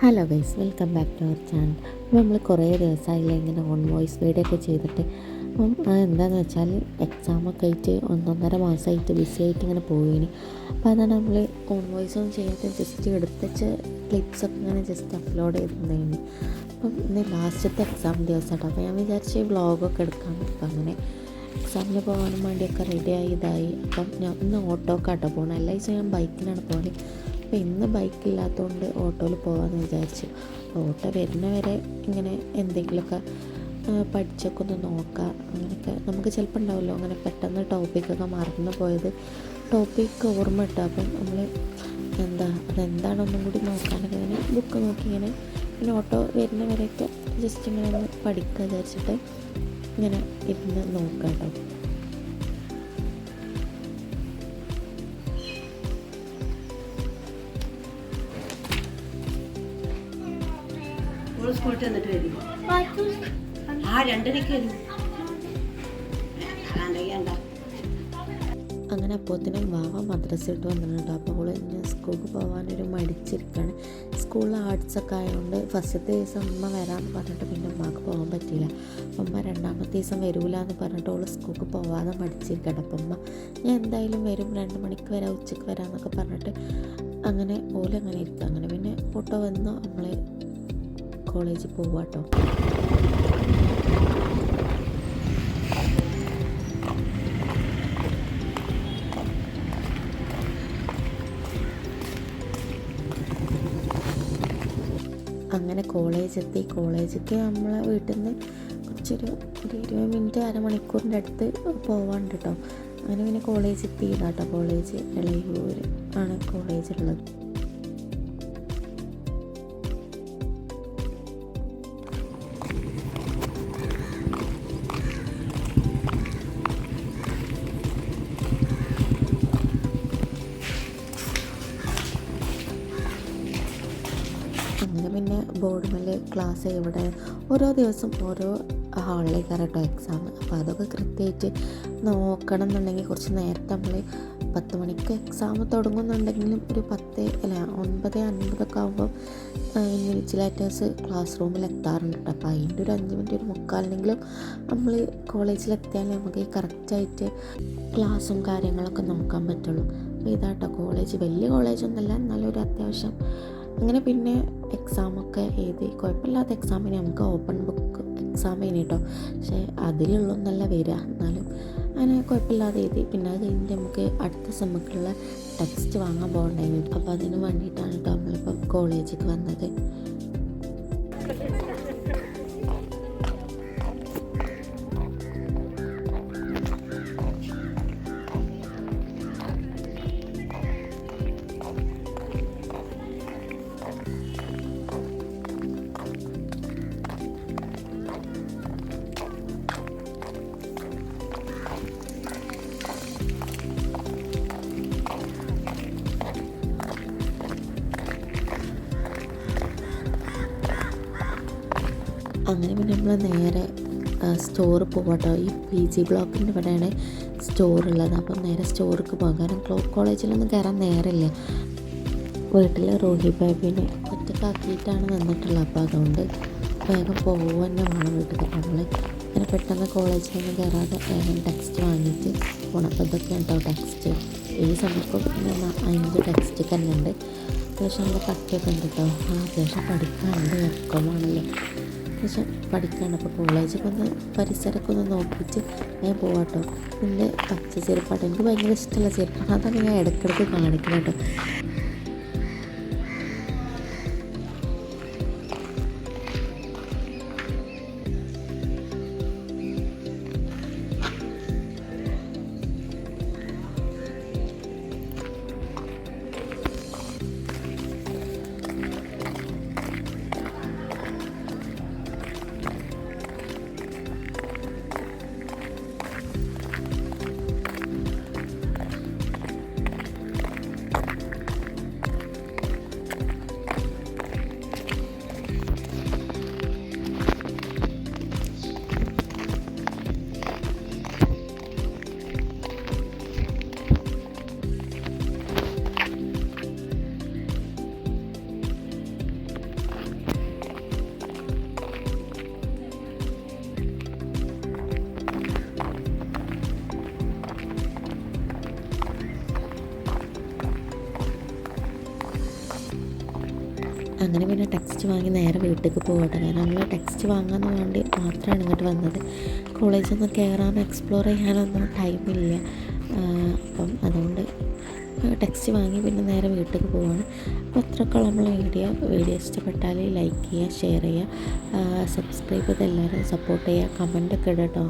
Hello guys, welcome back to our channel. അപ്പോൾ നമ്മൾ കുറേ ദിവസമായില്ല ഇങ്ങനെ ഓൺ വോയിസ് വീഡിയോ ഒക്കെ ചെയ്തിട്ട്. അപ്പം എന്താണെന്ന് വെച്ചാൽ എക്സാമൊക്കെ ആയിട്ട് 1.5 മാസമായിട്ട് ബിസി ആയിട്ട് ഇങ്ങനെ പോയിന്. അപ്പോൾ അതാണ് നമ്മൾ ഓൺ വോയിസ് ഒന്നും ചെയ്യാത്ത ജസ്റ്റ് എടുത്തുവെച്ച ക്ലിപ്സൊക്കെ ഇങ്ങനെ ജസ്റ്റ് അപ്ലോഡ് ചെയ്തിട്ടുണ്ടായിരുന്നു. അപ്പം ഇന്ന് ലാസ്റ്റത്തെ എക്സാം ദിവസമായിട്ടോ. അപ്പോൾ ഞാൻ വിചാരിച്ച് വ്ളോഗൊക്കെ എടുക്കാമെന്ന്. അപ്പം അങ്ങനെ എക്സാമിന് പോകാനും വേണ്ടിയൊക്കെ റെഡിയായി ഇതായി. അപ്പം ഞാൻ ഇന്ന് ഓട്ടോക്കാട്ടോ പോകണം. എല്ലാ ദിവസവും ഞാൻ ബൈക്കിനാണ് പോകല്. അപ്പോൾ ഇന്ന് ബൈക്കില്ലാത്തതുകൊണ്ട് ഓട്ടോയിൽ പോകാമെന്ന് വിചാരിച്ചു. ഓട്ടോ വരുന്ന വരെ ഇങ്ങനെ എന്തെങ്കിലുമൊക്കെ പഠിച്ചൊക്കെ ഒന്ന് നോക്കാം. അങ്ങനെയൊക്കെ നമുക്ക് ചിലപ്പോൾ ഉണ്ടാവുമല്ലോ അങ്ങനെ പെട്ടെന്ന് ടോപ്പിക്കൊക്കെ മറന്നു പോയത്, ടോപ്പിക്ക് ഓർമ്മ കിട്ടുക. അപ്പം നമ്മൾ അതെന്താണൊന്നും കൂടി നോക്കാനൊക്കെ ഇങ്ങനെ ബുക്ക് നോക്കി ഇങ്ങനെ പിന്നെ ഓട്ടോ വരുന്ന വരെയൊക്കെ ജസ്റ്റ് ഇങ്ങനെ ഒന്ന് പഠിക്കുക വിചാരിച്ചിട്ട് ഇങ്ങനെ ഇരുന്ന് നോക്കാം കേട്ടോ. സ്കൂളിൽ വന്നിട്ട് വരും. ആ 2:30 വരും. അങ്ങനെ അപ്പോഴത്തേനും വാവ മദ്രസ ഇട്ട് വന്നിട്ടുണ്ട്. അപ്പോൾ അവൾ ഇന്ന് സ്കൂളിൽ പോകാനൊരു മടിച്ചിരിക്കുകയാണ്. സ്കൂളിൽ ആർട്സൊക്കെ ആയതുകൊണ്ട് ഫസ്റ്റത്തെ ദിവസം അമ്മ വരാമെന്ന് പറഞ്ഞിട്ട് പിന്നെ ഉമ്മക്ക് പോകാൻ പറ്റിയില്ല. അമ്മ രണ്ടാമത്തെ ദിവസം വരില്ല എന്ന് പറഞ്ഞിട്ട് അവൾ സ്കൂളിൽ പോകാതെ മടിച്ചിരിക്കണം. അപ്പം അമ്മ ഞാൻ എന്തായാലും വരും, 2 മണിക്ക് വരാം, ഉച്ചയ്ക്ക് വരാമെന്നൊക്കെ പറഞ്ഞിട്ട് അങ്ങനെ അങ്ങനെ ഇരിക്കുക. അങ്ങനെ പിന്നെ ഫോട്ടോ വന്നു നമ്മൾ കോളേജിൽ പോവാട്ടോ. അങ്ങനെ കോളേജെത്തി. കോളേജിലേക്ക് നമ്മളെ വീട്ടിൽ നിന്ന് കുറച്ചൊരു 20 മിനിറ്റ് അരമണിക്കൂറിൻ്റെ അടുത്ത് പോവാണ്ട് കേട്ടോ. അങ്ങനെ പിന്നെ കോളേജ് എത്തിയതാട്ടോ. കോളേജ് എളയൂർ ആണ് കോളേജുള്ളത്. അങ്ങനെ പിന്നെ ബോർഡ് മേൽ ക്ലാസ് ഇവിടെ ഓരോ ദിവസം ഓരോ ഹാളിലേക്ക് കേട്ടോ എക്സാം. അപ്പോൾ അതൊക്കെ കൃത്യമായിട്ട് നോക്കണം എന്നുണ്ടെങ്കിൽ കുറച്ച് നേരത്തെ നമ്മൾ 10 മണിക്ക് എക്സാം തുടങ്ങുന്നുണ്ടെങ്കിലും ഒരു 9:50 ആകുമ്പോൾ ഇൻവിജിലേറ്റേഴ്സ് ക്ലാസ് റൂമിൽ എത്താറുണ്ട് കേട്ടോ. അപ്പോൾ അതിൻ്റെ ഒരു 5 മിനിറ്റ് ഒരു മുക്കാലിനെങ്കിലും നമ്മൾ കോളേജിലെത്തിയാൽ നമുക്ക് കറക്റ്റായിട്ട് ക്ലാസ്സും കാര്യങ്ങളൊക്കെ നോക്കാൻ പറ്റുള്ളൂ. അപ്പോൾ ഇതാട്ടോ കോളേജ്. വലിയ കോളേജൊന്നുമല്ല, എന്നാലും ഒരു അത്യാവശ്യം. അങ്ങനെ പിന്നെ എക്സാമൊക്കെ എഴുതി കുഴപ്പമില്ലാത്ത എക്സാമിന് നമുക്ക് ഓപ്പൺ ബുക്ക് എക്സാം ചെയ്യുന്നു കേട്ടോ. പക്ഷേ അതിലുള്ളൊന്നല്ല വരിക, എന്നാലും അങ്ങനെ കുഴപ്പമില്ലാതെ എഴുതി. പിന്നെ അത് കഴിഞ്ഞിട്ട് നമുക്ക് അടുത്ത സെമ്മിക്കുള്ള ടെക്സ്റ്റ് വാങ്ങാൻ പോകണ്ടായിരുന്നു. അപ്പോൾ അതിന് വേണ്ടിയിട്ടാണ് കേട്ടോ നമ്മളിപ്പം കോളേജിലേക്ക് വന്നത്. അങ്ങനെ പിന്നെ നമ്മൾ നേരെ സ്റ്റോറിൽ പോകട്ടോ. ഈ PG ബ്ലോക്കിൻ്റെ ഇവിടെയാണ് സ്റ്റോറുള്ളത്. അപ്പം നേരെ സ്റ്റോറിലേക്ക് പോകാം. കാരണം കോളേജിലൊന്നും കയറാൻ നേരമില്ല. വീട്ടിൽ റോഹി ബേബീനെ ഒറ്റക്കാക്കിയിട്ടാണ് നിന്നിട്ടുള്ളത്. അപ്പോൾ അതുകൊണ്ട് വേഗം പോകുക തന്നെ വേണം വീട്ടിൽ. നമ്മൾ അങ്ങനെ പെട്ടെന്ന് കോളേജിലൊന്നും കയറാതെ വേഗം ടെക്സ്റ്റ് വാങ്ങിയിട്ട് പോകണം. അപ്പോൾ ഇതൊക്കെയാണ് കേട്ടോ ടെക്സ്റ്റ്. ഈ സമയത്ത് 5 ടെക്സ്റ്റ് തന്നെ ഉണ്ട്. അത്യാവശ്യം നല്ല കട്ടിയൊക്കെ ഉണ്ട് കേട്ടോ. അത്യാവശ്യം പഠിക്കാനുണ്ട്, ഇറക്കമാണല്ലോ, അത്യാവശ്യം പഠിക്കാനുണ്ട്. അപ്പോൾ കോളേജൊക്കെ ഒന്ന് പരിസരമൊക്കെ ഒന്ന് നോക്കിയിട്ട് ഞാൻ പോവാട്ടോ. എൻ്റെ പച്ച ചെരുപ്പാട്ടോ, എനിക്ക് ഭയങ്കര ഇഷ്ടമുള്ള ചെരുപ്പാണ്. അതാണ് ഞാൻ ഇടയ്ക്കിടയ്ക്ക് കാണിക്കുന്നത് കേട്ടോ. അങ്ങനെ പിന്നെ ടെക്സ്റ്റ് വാങ്ങി നേരെ വീട്ടിലേക്ക് പോകട്ടെ. കാരണം നമ്മൾ ടെക്സ്റ്റ് വാങ്ങാൻ വേണ്ടി മാത്രമാണ് ഇങ്ങോട്ട് വന്നത്. കോളേജൊന്നും കയറാനോ എക്സ്പ്ലോർ ചെയ്യാനൊന്നും ടൈമില്ല. അപ്പം അതുകൊണ്ട് ടെക്സ്റ്റ് വാങ്ങി പിന്നെ നേരെ വീട്ടിലേക്ക് പോവാണ്. അപ്പോൾ അത്രയൊക്കെയുള്ള നമ്മൾ വീഡിയോ ഇഷ്ടപ്പെട്ടാൽ ലൈക്ക് ചെയ്യുക, ഷെയർ ചെയ്യുക, സബ്സ്ക്രൈബ് ചെയ്ത് എല്ലാവരും സപ്പോർട്ട് ചെയ്യുക, കമൻറ്റൊക്കെ ഇടട്ടോ.